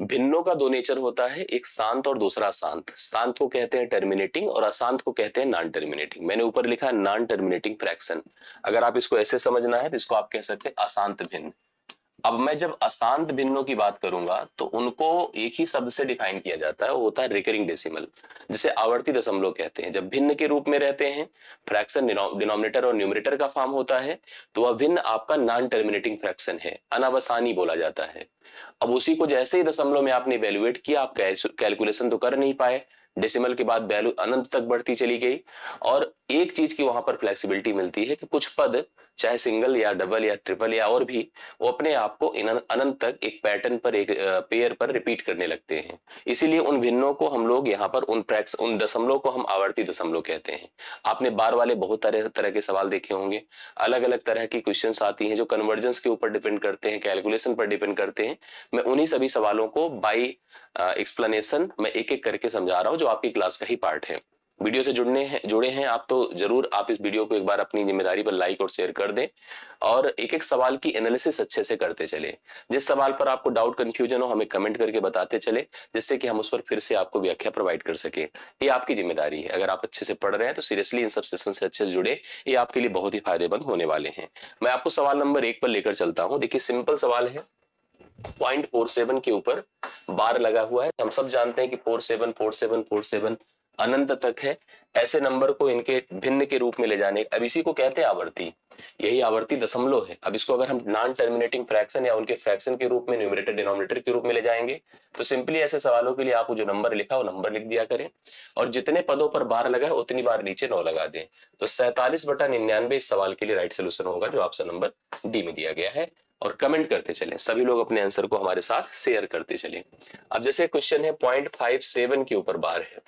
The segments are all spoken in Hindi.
भिन्नों का दो नेचर होता है, एक शांत और दूसरा अशांत। शांत को कहते हैं टर्मिनेटिंग और अशांत को कहते हैं नॉन टर्मिनेटिंग। मैंने ऊपर लिखा नॉन टर्मिनेटिंग फ्रैक्शन। अगर आप इसको ऐसे समझना है तो इसको आप कह सकते हैं अशांत भिन्न। अब मैं जब अशांत भिन्नों की बात करूंगा तो उनको एक ही शब्द से डिफाइन किया जाता है, वो होता है रिकरिंग डेसिमल, जिसे आवर्ती दशमलव कहते हैं। जब भिन्न के रूप में रहते हैं, फ्रैक्शन डिनोमिनेटर और न्यूमरेटर का फॉर्म होता है, तो वह भिन्न आपका नॉन टर्मिनेटिंग फ्रैक्शन है, अनावसानी बोला जाता है। अब उसी को जैसे ही दशमलव में आपने इवेल्युएट किया, आप कैलकुलेशन तो कर नहीं पाए, डेसिमल के बाद वैल्यू अनंत तक बढ़ती चली गई। और एक चीज की वहां पर फ्लेक्सिबिलिटी मिलती है कि कुछ पद, चाहे सिंगल या डबल या ट्रिपल या और भी, वो अपने आप को अनंत तक एक पैटर्न पर, एक पेयर पर रिपीट करने लगते हैं। इसीलिए उन भिन्नों को हम लोग यहाँ पर उन दशमलव को हम आवर्ती दशमलव कहते हैं। आपने बार वाले बहुत तरह तरह के सवाल देखे होंगे, अलग अलग तरह की क्वेश्चंस आती हैं जो कन्वर्जेंस के ऊपर डिपेंड करते हैं, कैलकुलेशन पर डिपेंड करते हैं। मैं उन्हीं सभी सवालों को बाई एक्सप्लेनेशन मैं एक एक करके समझा रहा हूं, जो आपकी क्लास का ही पार्ट है। वीडियो से जुड़े हैं आप तो जरूर आप इस वीडियो को एक बार अपनी जिम्मेदारी पर लाइक और शेयर कर दें, और एक एक सवाल की एनालिसिस अच्छे से करते चले। जिस सवाल पर आपको डाउट कंफ्यूजन हो हमें कमेंट करके बताते चले, जिससे कि हम उस पर फिर से आपको व्याख्या प्रोवाइड कर सके। ये आपकी जिम्मेदारी है। अगर आप अच्छे से पढ़ रहे हैं तो सीरियसली इन सब सेशन से अच्छे से जुड़े, ये आपके लिए बहुत ही फायदेमंद होने वाले हैं। मैं आपको सवाल नंबर 1 पर लेकर चलता हूं। देखिए सिंपल सवाल है, 0.47 के ऊपर बार लगा हुआ है। हम सब जानते हैं कि 47 47 47 अनंत तक है। ऐसे नंबर को इनके भिन्न के रूप में ले जाने, अब इसी को कहते हैं आवर्ती। यही आवर्ती दशमलव है। अब इसको अगर हम नॉन टर्मिनेटिंग फ्रैक्शन या उनके फ्रैक्शन के रूप में, न्यूमरेटर डिनोमिनेटर के रूप में ले जाएंगे, तो सिंपली ऐसे सवालों के लिए आप जो नंबर लिखा वो नंबर लिख दिया करें, और जितने पदों पर बार लगा है उतनी बार नीचे 9 लगा दें। तो 47/99 इस सवाल के लिए राइट सोल्यूशन होगा, जो ऑप्शन नंबर डी में दिया गया है। और कमेंट करते चलें, सभी लोग अपने आंसर को हमारे साथ शेयर करते चलें। अब जैसे क्वेश्चन है 0.57 के ऊपर बार है,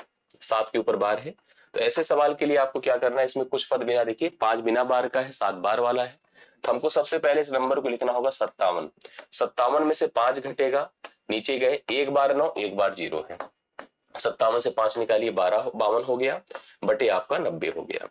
7 के ऊपर बार है, तो ऐसे सवाल के लिए आपको क्या करना है, इसमें कुछ पद बिना, देखिए 5 बिना बार का है, 7 बार वाला है। तो हमको सबसे पहले इस नंबर को लिखना होगा 57। 57 में से 5 घटेगा, नीचे गए, एक बार 9, एक बार 0 है। 57 से 5 निकालिए, 52 हो गया, बटे आपका 90 हो गया।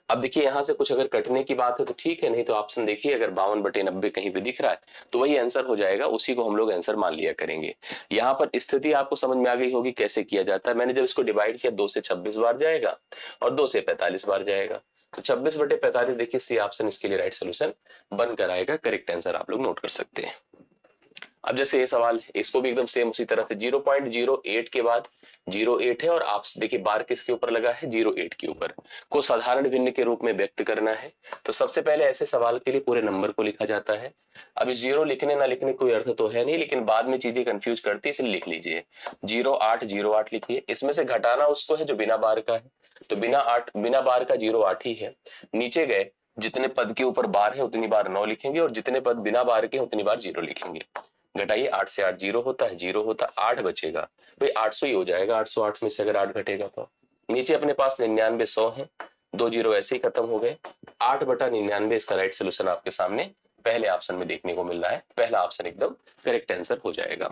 अब देखिए यहां से कुछ अगर कटने की बात है तो ठीक है, नहीं तो ऑप्शन देखिए, अगर 52/90 कहीं पे दिख रहा है तो वही आंसर हो जाएगा, उसी को हम लोग आंसर मान लिया करेंगे। यहाँ पर स्थिति आपको समझ में आ गई होगी कैसे किया जाता है। मैंने जब इसको डिवाइड किया, 2 से 26 बार जाएगा और 2 से 45 बार जाएगा, तो 26/45 देखिए सी ऑप्शन इसके लिए राइट सोल्यूशन बनकर आएगा। करेक्ट आंसर आप लोग नोट कर सकते हैं। अब जैसे ये सवाल है, इसको भी एकदम सेम उसी तरह से 0.08 के बाद 08 है, और आप देखिए बार किसके ऊपर लगा है, 08 के ऊपर, को साधारण भिन्न के रूप में व्यक्त करना है। तो सबसे पहले ऐसे सवाल के लिए पूरे नंबर को लिखा जाता है। अब इस 0 लिखने ना लिखने कोई अर्थ तो है नहीं, लेकिन बाद में चीजें कंफ्यूज करती है, इसलिए लिख लीजिए 0808 लिखिए। इसमें से घटाना उसको है जो बिना बार का है, तो बिना बार का 08 ही है। नीचे गए, जितने पद के ऊपर बार है उतनी बार 9 लिखेंगे, और जितने पद बिना बार के उतनी बार 0 लिखेंगे। घटाइए, 8 से 8 0 होता है, 0 होता है, 8 बचेगा, भाई 800 ही हो जाएगा। 808 में से अगर 8 घटेगा तो नीचे अपने पास 99 100 है, 2 0 ऐसे ही खत्म हो गए। 8/99 इसका राइट सोल्यूशन आपके सामने पहले ऑप्शन में देखने को मिल रहा है। पहला ऑप्शन एकदम करेक्ट आंसर हो जाएगा।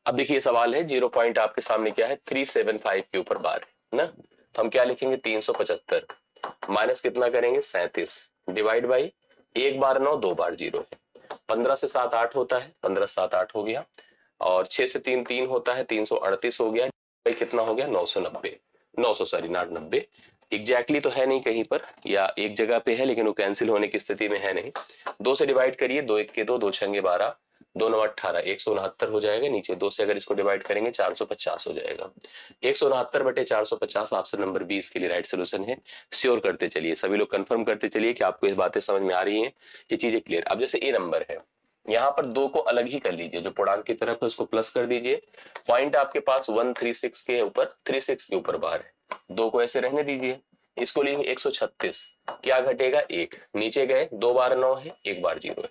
अब देखिए सवाल है 0 पॉइंट आपके सामने क्या है, 375 के ऊपर बार है ना, तो हम क्या लिखेंगे, 375 माइनस कितना करेंगे, 37, डिवाइड बाई, एक बार 9, 2 बार 0 है। 15 से 7 8 होता है, 15 7 8 हो गया, और 6 से 3 3 होता है, 338 हो गया, कितना हो गया, 990, 900 सॉरी नॉट 90, एग्जैक्टली तो है नहीं कहीं पर, या एक जगह पे है लेकिन वो कैंसिल होने की स्थिति में है नहीं। 2 से डिवाइड करिए, 2 1 के 2, 2 6 12, 2 9 18, 169 हो जाएगा। नीचे 2 से अगर इसको डिवाइड करेंगे 450 हो जाएगा। 169/450 ऑप्शन नंबर 20 के लिए राइट सोल्यूशन है। श्योर करते चलिए, सभी लोग कंफर्म करते चलिए कि आपको ये बातें समझ में आ रही हैं, ये चीजें क्लियर। अब जैसे ए नंबर है, यहाँ पर 2 को अलग ही कर लीजिए, जो पूर्णांक की तरफ है उसको प्लस कर दीजिए। पॉइंट आपके पास 136 के ऊपर, 36 के ऊपर बार है, 2 को ऐसे रहने दीजिए। इसको लेंगे 136, क्या घटेगा, 1, नीचे गए, 2 बार 9 है, 1 बार 0 है,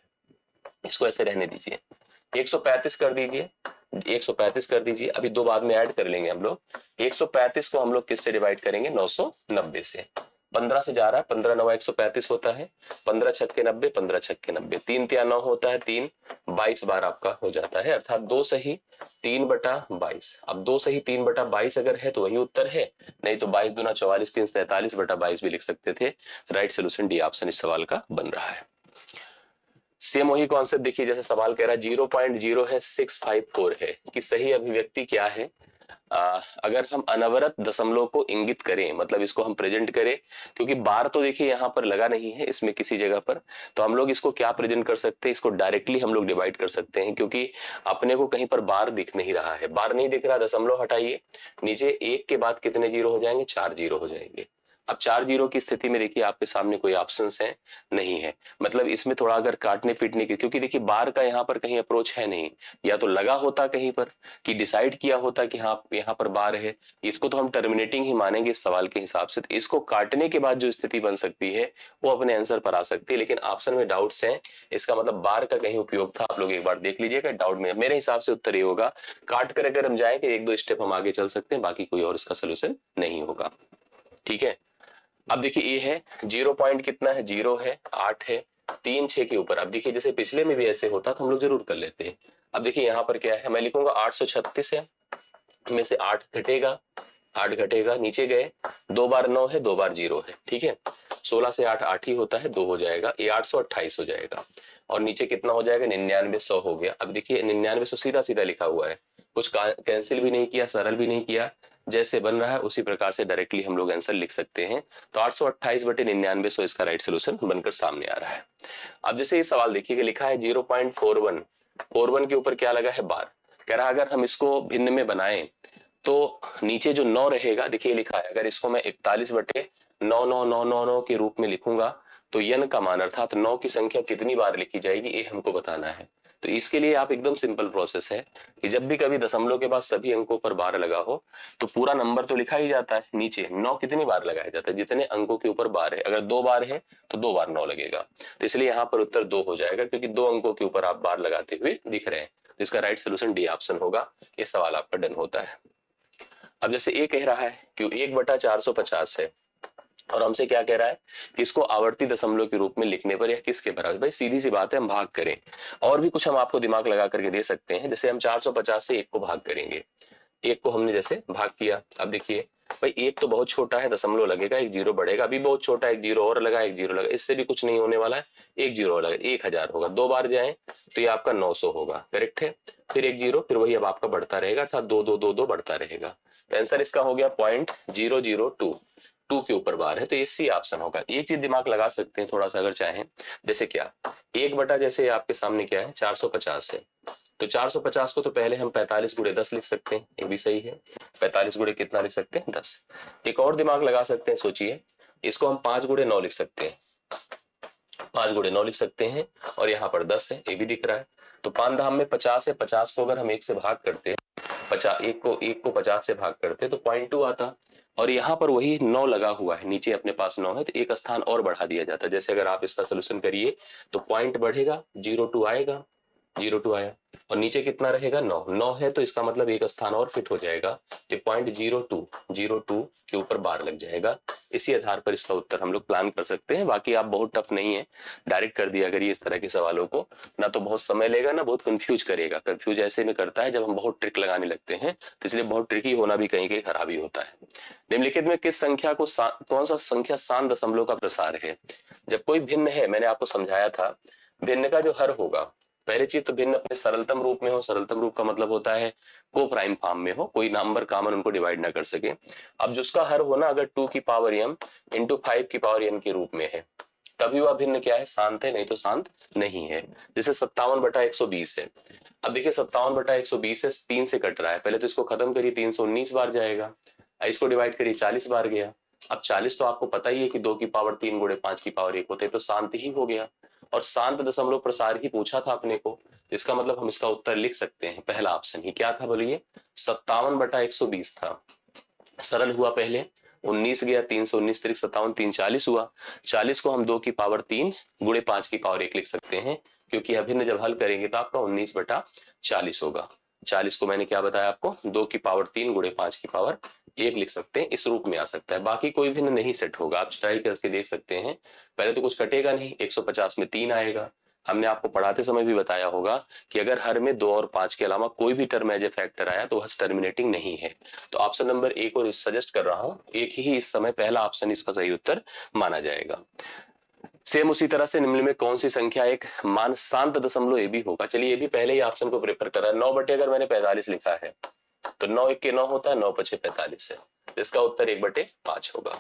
इसको ऐसे रहने दीजिए। 135 कर दीजिए, 135 कर दीजिए। अभी 2 बाद में ऐड कर लेंगे हम लोग। 135 को हम लोग किससे डिवाइड करेंगे, 990 से। 15 से जा रहा है, 15 9 135 होता है, 15 छक्के 90, 15 छक्के 90, 3 3 9 होता है, 3 22 बार आपका हो जाता है, अर्थात 2 सही 3/22। अब 2 सही 3/22 अगर है तो वही उत्तर है, नहीं तो 22 दूना 44, 3 47/22 भी लिख सकते थे। राइट सोल्यूशन डी ऑप्शन इस सवाल का बन रहा है। सेम वही कॉन्सेप्ट देखिए, जैसे सवाल कह रहा है 0.0 है 654 है कि सही अभिव्यक्ति क्या है। अगर हम अनवरत दशमलव को इंगित करें, मतलब इसको हम प्रेजेंट करें, क्योंकि बार तो देखिए यहाँ पर लगा नहीं है इसमें किसी जगह पर, तो हम लोग इसको क्या प्रेजेंट कर सकते हैं, इसको डायरेक्टली हम लोग डिवाइड कर सकते हैं, क्योंकि अपने को कहीं पर बार दिख नहीं रहा है, बार नहीं दिख रहा, दशमलव हटाइए, नीचे एक के बाद कितने जीरो हो जाएंगे, 4 जीरो हो जाएंगे। अब 4 जीरो की स्थिति में देखिए आपके सामने कोई ऑप्शंस है नहीं है, मतलब इसमें थोड़ा अगर काटने पीटने की, क्योंकि देखिए बार का यहाँ पर कहीं अप्रोच है नहीं, या तो लगा होता कहीं पर कि डिसाइड किया होता कि हाँ यहाँ पर बार है, इसको तो हम टर्मिनेटिंग ही मानेंगे इस सवाल के हिसाब से, तो इसको काटने के बाद जो स्थिति बन सकती है वो अपने आंसर पर आ सकती है, लेकिन ऑप्शन में डाउट्स हैं, इसका मतलब बार का कहीं उपयोग था, आप लोग एक बार देख लीजिएगा डाउट में। मेरे हिसाब से उत्तर ये होगा, काट कर अगर हम जाए कि एक दो स्टेप हम आगे चल सकते हैं, बाकी कोई और इसका सोल्यूशन नहीं होगा। ठीक है, अब देखिए ये है 0 पॉइंट कितना है, 0 है, 8 है, 3 6 के ऊपर। अब देखिए जैसे पिछले में भी ऐसे होता तो हम लोग जरूर कर लेते हैं। अब देखिए यहाँ पर क्या है, मैं लिखूंगा 836 है, में से 8 घटेगा, 8 घटेगा, नीचे गए, 2 बार 9 है, 2 बार 0 है, ठीक है, 16 से 8 8 ही होता है, 2 हो जाएगा, ये 828 हो जाएगा, और नीचे कितना हो जाएगा, 99 हो गया। अब देखिए 99 सीधा सीधा लिखा हुआ है, कुछ कैंसिल भी नहीं किया, सरल भी नहीं किया, जैसे बन रहा है उसी प्रकार से डायरेक्टली हम लोग आंसर लिख सकते हैं। तो 828 बटे 99 इसका राइट सोल्यूशन बनकर सामने आ रहा है। अब जैसे ये सवाल देखिए लिखा है 0.41, 41 के ऊपर क्या लगा है, बार, कह रहा है अगर हम इसको भिन्न में बनाएं तो नीचे जो 9 रहेगा, देखिए लिखा है, अगर इसको मैं 41 बटे 9 के रूप में लिखूंगा तो यन का मान अर्थात 9 की संख्या कितनी बार लिखी जाएगी ये हमको बताना है। तो इसके लिए आप एकदम सिंपल प्रोसेस है कि जब भी कभी दशमलव के बाद सभी अंकों पर बार लगा हो तो पूरा नंबर तो लिखा ही जाता है, नीचे 9 कितनी बार लगाया जाता है, जितने अंकों के ऊपर बार है, अगर 2 बार है तो 2 बार 9 लगेगा, तो इसलिए यहाँ पर उत्तर 2 हो जाएगा, क्योंकि 2 अंकों के ऊपर आप बार लगाते हुए दिख रहे हैं। तो इसका राइट सोल्यूशन डी ऑप्शन होगा। ये सवाल आपका डन होता है। अब जैसे ये कह रहा है कि 1/450 है, और हमसे क्या कह रहा है कि इसको आवर्ती दशमलव के रूप में लिखने पर यह किसके बराबर, भाई सीधी सी बात है, हम भाग करें, और भी कुछ हम आपको दिमाग लगा करके दे सकते हैं, जैसे हम 450 से 1 को भाग करेंगे, 1 को हमने जैसे भाग किया, अब देखिए भाई 1 तो बहुत छोटा है, दशमलव लगेगा, एक जीरो बढ़ेगा, अभी बहुत छोटा है, एक जीरो और लगा, एक जीरो लगा, इससे भी कुछ नहीं होने वाला है, एक जीरो और लगा, 1000 होगा, 2 बार जाए तो ये आपका 900 होगा, करेक्ट है, फिर एक जीरो, फिर वही अब आपका बढ़ता रहेगा, अर्थात 2 2 2 2 बढ़ता रहेगा, तो आंसर इसका हो गया 0.002, 2 के ऊपर बार है, तो ये सी ऑप्शन होगा। एक चीज दिमाग लगा सकते हैं थोड़ा सा अगर चाहें, जैसे क्या 1 बटा, जैसे आपके सामने क्या है 450 है, तो 450 को तो पहले हम 45 गुणे 10 लिख सकते हैं, ये भी सही है, 45 गुणे कितना लिख सकते हैं, 10। एक और दिमाग लगा सकते हैं, सोचिए, इसको हम 5 गुणे 9 लिख सकते हैं, 5 गुणे 9 लिख सकते हैं, और यहाँ पर 10 है, ये भी दिख रहा है, तो 5 धाम में 50 है, 50 को अगर हम 1 से भाग करते, 50 1 को 50 से भाग करते तो 0.2 आता, और यहाँ पर वही 9 लगा हुआ है, नीचे अपने पास 9 है, तो एक स्थान और बढ़ा दिया जाता है, जैसे अगर आप इसका सोल्यूशन करिए तो पॉइंट बढ़ेगा, 0.2 आएगा, 0.2 आया, और नीचे कितना रहेगा, 9 9 है, तो इसका मतलब एक स्थान और फिट हो जाएगा, तो 0.02 के ऊपर बार लग जाएगा। इसी आधार पर इसका उत्तर हम लोग प्लान कर सकते हैं, बाकी आप बहुत टफ नहीं है, डायरेक्ट कर दिया करिए इस तरह के सवालों को, ना तो बहुत समय लेगा ना बहुत कंफ्यूज करेगा, कंफ्यूज ऐसे में करता है जब हम बहुत ट्रिक लगाने लगते हैं, तो इसलिए बहुत ट्रिकी होना भी कहीं कहीं खराबी होता है। निम्नलिखित में किस संख्या को कौन सा संख्या शांत दशमलव का प्रसार है, जब कोई भिन्न है, मैंने आपको समझाया था, भिन्न का जो हर होगा, पहली चीज तो भिन्न अपने सरलतम रूप में हो, सरलतम रूप का मतलब होता है को प्राइम फॉर्म में हो, कोई नंबर कॉमन उनको डिवाइड ना कर सके। अब जिसका हर हो ना अगर 2 की पावर m इंटू 5 की पावर n के रूप में है, तभी वह भिन्न क्या है, शांत है, नहीं तो शांत नहीं है। जैसे 57/120 है, अब देखिए 57/120 है, 3 से कट रहा है, पहले तो इसको खत्म करिए, 319 बार जाएगा, इसको डिवाइड करिए 40 बार गया, अब 40 तो आपको पता ही है कि 2 की पावर 3 गुणे 5 की पावर 1 होते हैं, तो शांत ही हो गया, और शांत दशमलव प्रसार ही पूछा था अपने को, इसका मतलब हम इसका उत्तर लिख सकते हैं, पहला ऑप्शन ही क्या था बोलिए, 57/120 था, सरल हुआ, पहले 19 गया, 3 से 19 तरीक 57, 3 40 हुआ, 40 को हम 2 की पावर 3 गुणे 5 की पावर 1 लिख सकते हैं, क्योंकि अभिन्न जब हल करेंगे तो आपका 19/40 होगा, 40 को मैंने क्या बताया आपको, 2 की पावर 3 गुणे 5 की पावर 1 लिख सकते हैं, इस रूप में आ सकता है, बाकी कोई भिन्न नहीं सेट होगा, आप ट्राई करके देख सकते हैं, पहले तो कुछ कटेगा नहीं, 150 में 3 आएगा, हमने आपको पढ़ाते समय भी बताया होगा कि अगर हर में 2 और 5 के अलावा कोई भी टर्म एज ए फैक्टर आया तो वह टर्मिनेटिंग नहीं है, तो ऑप्शन नंबर ए को सजेस्ट कर रहा हूं, एक ही इस समय पहला ऑप्शन इसका सही उत्तर माना जाएगा। सेम उसी तरह से निम्न में कौन सी संख्या एक मान शांत दशमलव ए भी होगा। चलिए ये भी पहले ही ऑप्शन को प्रिपेयर करा। 9 बटे अगर मैंने 45 लिखा है तो 9 1 के 9 होता है, 9 पचे 45 है। इसका उत्तर 1/5 होगा।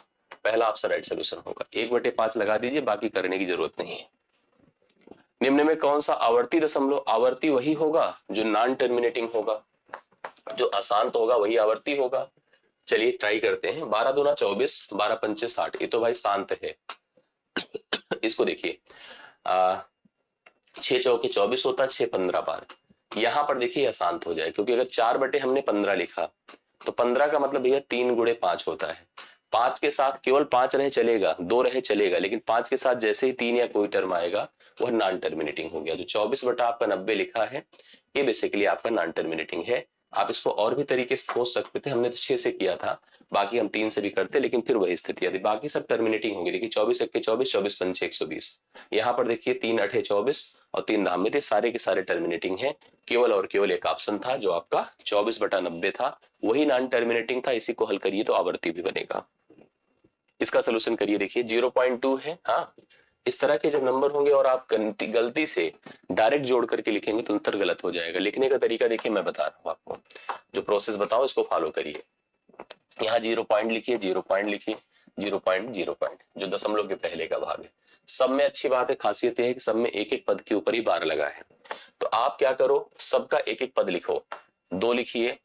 पहला ऑप्शन राइट सोल्यूशन होगा। 1/5 लगा दीजिए, बाकी करने की जरूरत नहीं है। निम्न में कौन सा आवर्ती दशमलव, आवर्ती वही होगा जो नॉन टर्मिनेटिंग होगा, जो अशांत होगा वही आवर्ती होगा। चलिए ट्राई करते हैं। 12 दूना 24, 12 पंचे 60, ये तो भाई शांत है। इसको देखिए 6 चौके 24 होता है, 6 15 बार। यहां पर देखिए अशांत हो जाए, क्योंकि अगर 4 बटे हमने 15 लिखा तो 15 का मतलब भैया 3 गुणे 5 होता है। 5 के साथ केवल 5 रहे चलेगा, 2 रहे चलेगा, लेकिन 5 के साथ जैसे ही 3 या कोई टर्म आएगा वह नॉन टर्मिनेटिंग हो गया। जो 24 बटा आपका 90 लिखा है ये बेसिकली आपका नॉन टर्मिनेटिंग है। आप इसको और भी तरीके से सोच सकते थे, हमने तो 6 से किया था, बाकी हम 3 से भी करते, लेकिन फिर वही स्थिति आती। बाकी सब टर्मिनेटिंग होगी। देखिए 24 1 के 24, 24 पंचे 120। यहाँ पर देखिए 3 8 24 और 3 धाम में थे, सारे के सारे टर्मिनेटिंग है। केवल और केवल एक ऑप्शन था जो आपका 24 बटा 90 था, वही नॉन टर्मिनेटिंग था। इसी को हल करिए तो आवर्ती भी बनेगा। इसका सोल्यूशन करिए। देखिए 0.2 है। हाँ, इस तरह के जब नंबर होंगे और आप गलती से डायरेक्ट जोड़ करके लिखेंगे तो उत्तर गलत हो जाएगा। लिखने का तरीका देखिए, मैं बता रहा हूं आपको, जो प्रोसेस बताओ इसको फॉलो करिए। यहाँ 0 पॉइंट लिखिए, 0 पॉइंट लिखिए, 0 पॉइंट 0 पॉइंट, जो दशमलव के पहले का भाग है। सब में अच्छी बात है, खासियत है कि सब में एक एक पद के ऊपर ही बार लगा है। तो आप क्या करो, सबका एक एक पद लिखो। 2 लिखिए,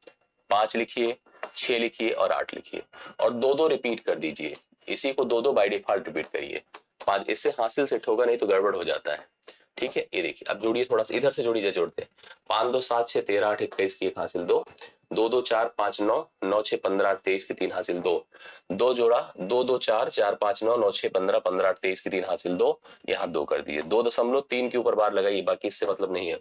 5 लिखिए, 6 लिखिए और 8 लिखिए, और 2 रिपीट कर दीजिए। इसी को 2 बाय डिफॉल्ट रिपीट करिए। 5 इससे हासिल सेट होगा, नहीं तो गड़बड़ हो जाता है। ठीक है, ये देखिए अब जोड़िए, थोड़ा सा इधर से जोड़िए, जोड़ते 5 2 7 6 13 8 21 की 1 हासिल 2, 2 2 4 5 9 9 6 15 8 23 की 3 हासिल 2, 2 जोड़ा 2 2 4 4 5 9 9 6 15 15 8 23 की 3 हासिल 2, यहाँ 2 कर दिए। 2.3 के ऊपर बार लगाइए, बाकी इससे मतलब नहीं है।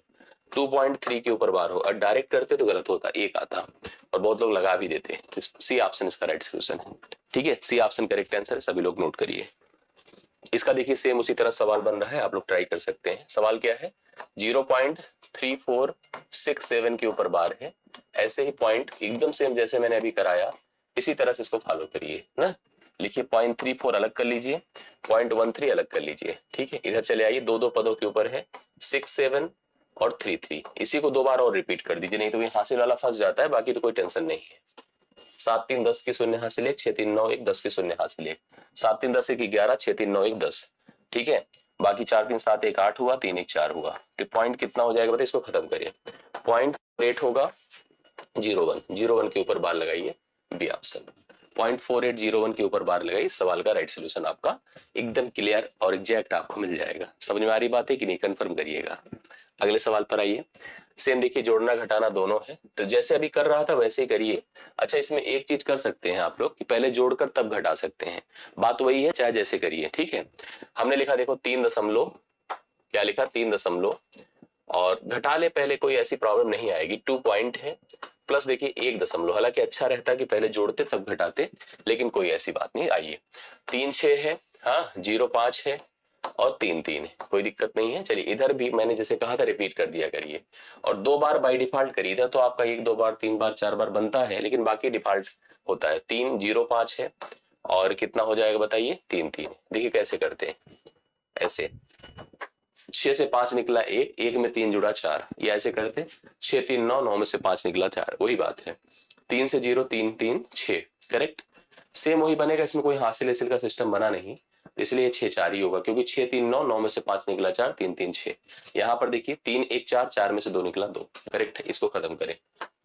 2.3 के ऊपर बार हो, और डायरेक्ट करते तो गलत होता, एक आता, और बहुत लोग लगा भी देते। सी ऑप्शन इसका राइट सोल्यूशन है। ठीक है, सी ऑप्शन करेक्ट आंसर है, सभी लोग नोट करिए। इसका देखिए सेम उसी तरह सवाल बन रहा है, आप लोग ट्राई कर सकते हैं। सवाल क्या है, 0.3467 के ऊपर बार है। ऐसे ही पॉइंट एकदम सेम जैसे मैंने अभी कराया, इसी तरह से इसको फॉलो करिए ना। लिखिए 0.34 अलग कर लीजिए, 0.13 अलग कर लीजिए। ठीक है, इधर चले आइए, 2 पदों के ऊपर है, 6 7 और 3 3। इसी को 2 बार और रिपीट कर दीजिए, नहीं तो ये हासिल वाला फंस जाता है, बाकी तो कोई टेंशन नहीं है। 7 3 10 की शून्य हासिल 1, 6 3 9 1 10 की शून्य हासिल 1, 7 3 10 1 11, 6 3 9 1 10। ठीक है, बाकी 4 3 7 1 8 हुआ, 3 1 4 हुआ। तो पॉइंट कितना हो जाएगा बताइए, इसको खत्म करिए। 0.8 होगा 01 के ऊपर बार लगाइए, बी ऑप्शन। 0.4801 के ऊपर बार लगाइए, सवाल का राइट सोल्यूशन आपका एकदम क्लियर और एग्जैक्ट आपको मिल जाएगा। समझ में आ रही बात है कि नहीं, कंफर्म करिएगा। अगले सवाल पर आइए। सेम देखिए, जोड़ना घटाना दोनों है, तो जैसे अभी कर रहा था वैसे ही करिए। अच्छा, इसमें एक चीज कर सकते हैं आप लोग कि पहले जोड़कर तब घटा सकते हैं, बात वही है, चाहे जैसे करिए। ठीक है, हमने लिखा देखो 3 दशमलव, क्या लिखा 3 दशमलव, और घटा ले पहले, कोई ऐसी प्रॉब्लम नहीं आएगी। 2 पॉइंट है, प्लस देखिए 1 दशमलव। हालांकि अच्छा रहता कि पहले जोड़ते तब घटाते, लेकिन कोई ऐसी बात नहीं। आइए 3 6 है, हाँ 0 5 है और 3 3 है, कोई दिक्कत नहीं है। चलिए इधर भी मैंने जैसे कहा था रिपीट कर दिया करिए, और 2 बार बाय डिफॉल्ट करिए। इधर तो आपका 1 2 बार 3 बार 4 बार बनता है, लेकिन बाकी डिफॉल्ट होता है। 3 0 5 है, और कितना हो जाएगा बताइए, 3 3। देखिए कैसे करते हैं, ऐसे 6 से 5 निकला 1, 1 में 3 जुड़ा 4, ये ऐसे करते 6 3 9, 9 में से 5 निकला 4, वही बात है। 3 से 0 3 3 6, करेक्ट, सेम वही बनेगा। इसमें कोई हासिल हासिल का सिस्टम बना नहीं, इसलिए 6 4 ही होगा, क्योंकि 6 3 9, 9 में से 5 निकला 4, 3 3 6। यहाँ पर देखिए 3 1 4, 4 में से 2 निकला 2, करेक्ट है। इसको खत्म करें।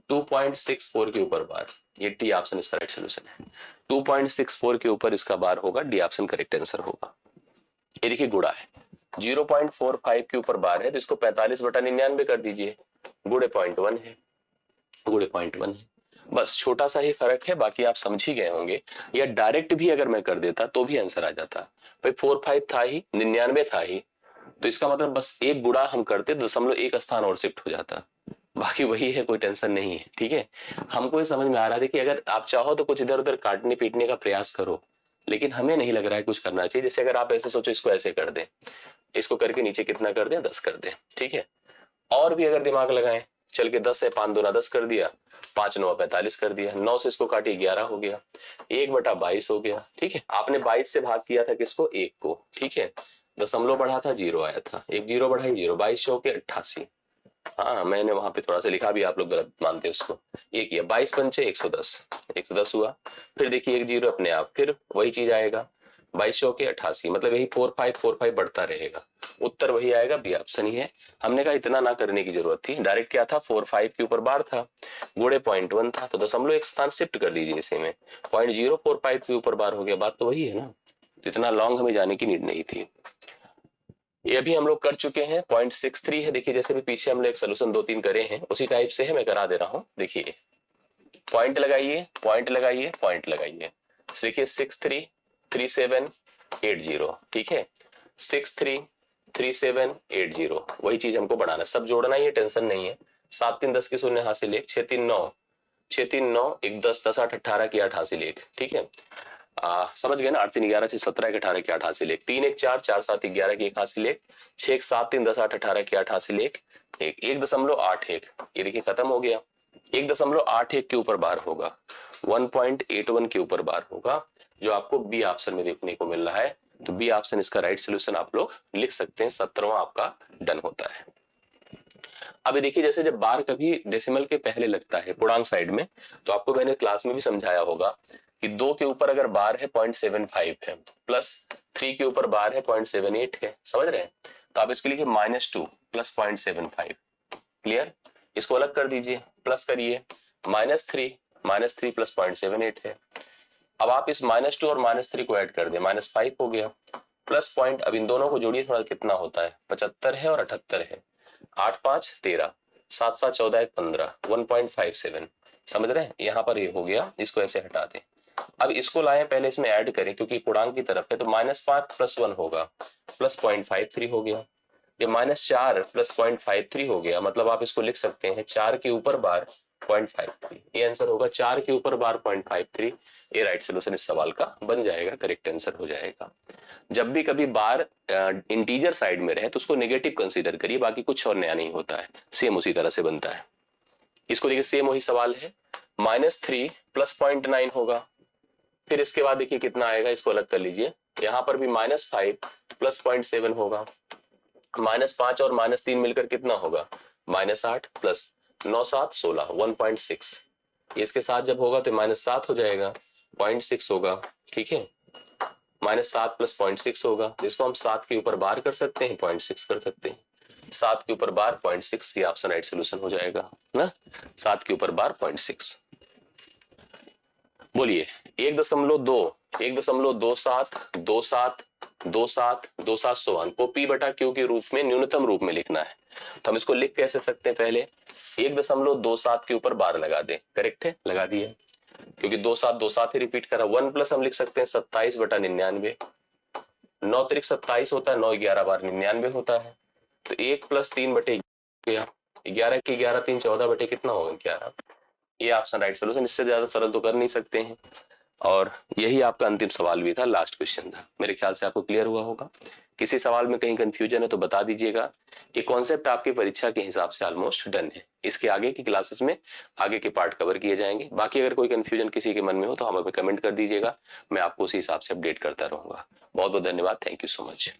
2.64 के ऊपर बार, ये डी ऑप्शन इसका राइट सोल्यूशन है। 2.64 के ऊपर इसका बार होगा, डी ऑप्शन करेक्ट आंसर होगा। ये देखिए गुड़ा है, 0.45 के ऊपर बार है, तो इसको 45 बटा 99 कर दीजिए, गुड़े 0.1 है, गुड़े 0.1 है। बस छोटा सा ही फर्क है, बाकी आप समझ ही गए होंगे। या डायरेक्ट भी अगर मैं कर देता तो भी आंसर आ जाता। भाई 45 था ही, 99 था ही, तो इसका मतलब बस एक गुड़ा हम करते, 0.1 स्थान और शिफ्ट हो जाता, बाकी वही है, कोई टेंशन नहीं है। ठीक है, हमको ये समझ में आ रहा है कि अगर आप चाहो तो कुछ इधर उधर काटने पीटने का प्रयास करो, लेकिन हमें नहीं लग रहा है कुछ करना चाहिए। जैसे अगर आप ऐसे सोचो, इसको ऐसे कर दें, इसको करके नीचे कितना कर दें, 10 कर दें। ठीक है, और भी अगर दिमाग लगाएं, चल के 10 है, 5 दूना 10 कर दिया, 5 9 45 कर दिया, 9 से इसको काटिए 11 हो गया, 1 बटा 22 हो गया। ठीक है, आपने 22 से भाग किया था किसको, 1 को। ठीक है, दशमलव बढ़ा था, 0 आया था, एक 0 बढ़ा, 0, 22 चौके 88। हाँ, मैंने वहां पे थोड़ा सा लिखा भी, आप लोग गलत मानते हैं उसको। ये किया 22 पंचे 110, 110 हुआ। फिर देखिए एक 0 अपने आप, फिर वही चीज आएगा, 22 चौके 88, मतलब यही 4545 बढ़ता रहेगा। उत्तर वही आएगा, बी ऑप्शन ही है। हमने कहा इतना ना करने की जरूरत थी, डायरेक्ट क्या था, 45 के ऊपर बार था, गुणे 0.1 था, तो दशमलव एक स्थान शिफ्ट कर दीजिए इसी में, 0.045 के ऊपर बार हो गया, बात तो वही है ना। तो इतना लॉन्ग हमें जाने की नीड नहीं थी। ये भी हम लोग कर चुके हैं, 0.63 है। देखिए जैसे भी पीछे हम लोग एक सोल्यूशन 2-3 करे हैं, उसी टाइप से है, मैं करा दे रहा हूं। देखिए पॉइंट लगाइए, पॉइंट लगाइए, पॉइंट लगाइए। देखिए 633780, ठीक है, 633780, वही चीज हमको बढ़ाना, सब जोड़ना ही है, टेंशन नहीं है। 7 3 10 के शून्य हासिल 1, 6 3 9, 6 3 9 1 10 10 8 18 की 8 हासिल 1, ठीक है। समझ गए ना, 8 3 11 6 17 के 18 की 8 हासिल 1, 3 1 4 4 7 11 की 1 हासिल 1, 6 1 7 3 10 8 18 की 8 हासिल 1, 1.81, ये देखिए खत्म हो गया। 1.81 के ऊपर बार होगा, 1.81 के ऊपर बार होगा, जो आपको बी ऑप्शन में देखने को मिल रहा है। तो बी ऑप्शन इसका राइट सोल्यूशन आप लोग लिख सकते हैं, 17वां आपका डन होता है। अभी देखिए जैसे जब बार कभी डेसिमल के पहले लगता है पूर्णांक साइड में, तो आपको मैंने क्लास में भी समझाया होगा कि 2 के ऊपर अगर बार है 0.75 है, प्लस 3 के ऊपर बार है 0.78 है, समझ रहे हैं। तो आप इसके लिए -2 प्लस 0.75, क्लियर। इसको अलग कर दीजिए, प्लस करिए, -3 प्लस 0.78 है। अब आप इस -2 और -3 को ऐड कर दें, -5 हो गया, प्लस पॉइंट, अब इन दोनों को जोड़िए थोड़ा, कितना होता है, 75 है और 78 है, 8 5 13, 7 7 14 1 15, 1.57, समझ रहे हैं। यहाँ पर ये हो गया, इसको ऐसे हटा दें। अब इसको लाएं, पहले इसमें ऐड करें क्योंकि पूर्णांक की तरफ है, तो -5 प्लस 1 होगा, प्लस 0.53 हो गया। ये -4 प्लस 0.53 हो गया, मतलब आप इसको लिख सकते हैं 4 के ऊपर बार 0.53, ये आंसर होगा, 4 के ऊपर बार 0.53। ये राइट सोल्यूशन इस सवाल का बन जाएगा, करेक्ट आंसर हो जाएगा। जब भी कभी बार इंटीजर साइड में रहे तो उसको नेगेटिव कंसीडर करिए, बाकी कुछ और नया नहीं होता है, सेम उसी तरह से बनता है। इसको देखिए सेम वही सवाल है, -3 प्लस 0.9 होगा, फिर इसके बाद देखिए कितना आएगा, इसको अलग कर लीजिए, यहाँ पर भी -5 प्लस 0.7 होगा, -5 और -3 मिलकर कितना होगा, -8 प्लस 9 7 16, 1.6। इसके साथ जब होगा तो -7 हो जाएगा, 0.6 होगा, ठीक है, -7 प्लस 0.6 होगा, जिसको हम 7 के ऊपर बार कर सकते हैं, 0.6 कर सकते हैं, 7 के ऊपर बार 0.6, ये ऑप्शन राइट सोल्यूशन हो जाएगा ना, 7 के ऊपर बार 0.6। बोलिए 1.2, 1.27272727 को P बटा Q के रूप में न्यूनतम रूप में लिखना है, तो हम इसको लिख कैसे सकते हैं, पहले 1.27 के ऊपर बार लगा दे, करेक्ट है, लगा दिया, क्योंकि 27 ही रिपीट करा। 1 प्लस हम लिख सकते हैं 27 बटा 99, 9 त्रिक 27 होता है, 9 11 बार 99 होता है, तो 1 प्लस 3 बटे 11 के 11 3 14 बटे कितना होगा, 11। ये ऑप्शन राइट सोल्यूशन, इससे ज्यादा सरल तो कर नहीं सकते हैं। और यही आपका अंतिम सवाल भी था, लास्ट क्वेश्चन था, मेरे ख्याल से आपको क्लियर हुआ होगा। किसी सवाल में कहीं कंफ्यूजन है तो बता दीजिएगा। ये कॉन्सेप्ट आपकी परीक्षा के हिसाब से ऑलमोस्ट डन है, इसके आगे की क्लासेस में आगे के पार्ट कवर किए जाएंगे। बाकी अगर कोई कंफ्यूजन किसी के मन में हो तो हमें कमेंट कर दीजिएगा, मैं आपको उसी हिसाब से अपडेट करता रहूंगा। बहुत बहुत धन्यवाद, थैंक यू सो मच।